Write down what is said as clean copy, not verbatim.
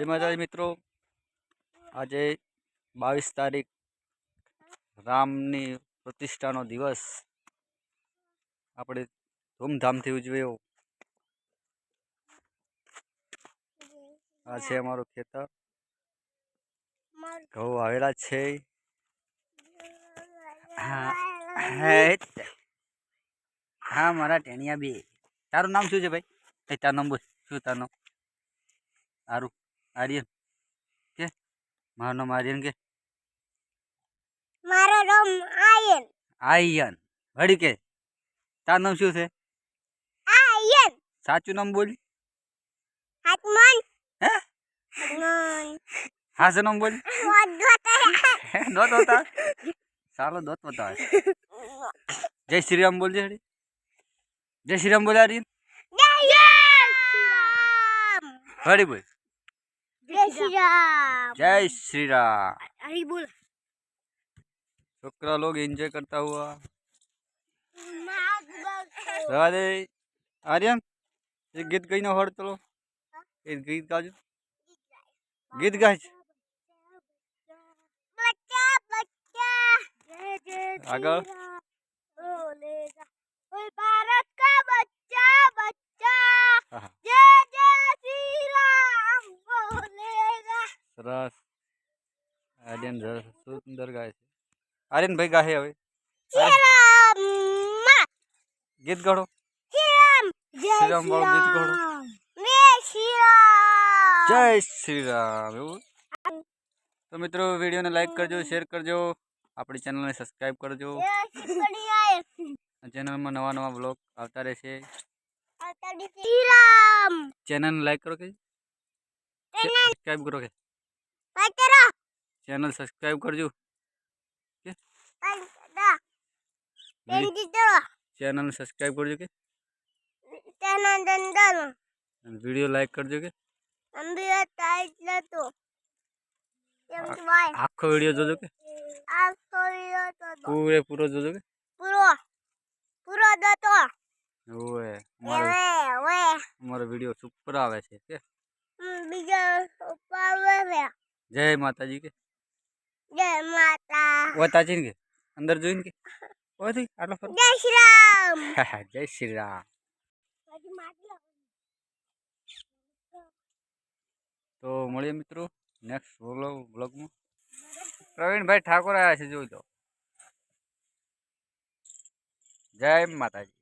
जय माता मित्रों, आज 22 तारीख रामनी प्रतिष्ठानो दिवस આપણે ધૂમધામથી ઉજવ્યો। આ છે અમારું ખેતર, ઘઉં વાવેલા છે। હા મારા ટેણિયા બે। તારું નામ શું છે ભાઈ? તારું નામ બોલ, શું તારું નામ? આરું આર્યન કે? મારું નામ આર્યન કે? મારો નામ આયન। આયન વળી કે? તારું નામ શું છે? આયન। સાચું નામ બોલ। હાથમન। હે? હાથમન। હાસું નામ બોલ। દોત હોતા सालो दोत बता। जय श्री राम बोल। जय श्री राम बोला। आर्यन हरी बोल। जय श्री राम। जय श्री राम। हरी बोल। छोकरा लोग एंजॉय करता हुआ रवा दे। आर्यन एक गीत गई ना हड़ चलो, एक गीत गाजो। गीत गाय आगे। भारत का बच्चा बच्चा जय जय श्री राम बोलेगा। सरस। आर्यन सुंदर गाय छे। आर्यन भाई गाहे हवे गीत गाड़ो। श्री राम वाळो गीत गाड़ो। जय श्री राम। तो मित्रों वीडियो ने लाइक करजो, शेर करजो, अपनी चैनल ने सब्सक्राइब करजो। चैनल में नवा नवा व्लॉग आता रहेशे। चैनल ने लाइक करो के सब्सक्राइब करो के चैनल सब्सक्राइब करजो के चैनल ने सब्सक्राइब करजो के वीडियो लाइक करजो के आखो वीडियो जोजो के पूरे पूरो जोजो के पूरो दो तो ओए हमारा वीडियो सुपर आवे छे के बीजा ऊपर जय माता जी के जय माता वो ताजी के अंदर जोइन के ओ थी आटलो फर जय श्री राम। जय श्री राम। तो મળીએ મિત્રો નેક્સ્ટ વ્લોગ માં। પ્રવીણ ભાઈ ઠાકોર આયા છે જોઈ લો। જય માતાજી।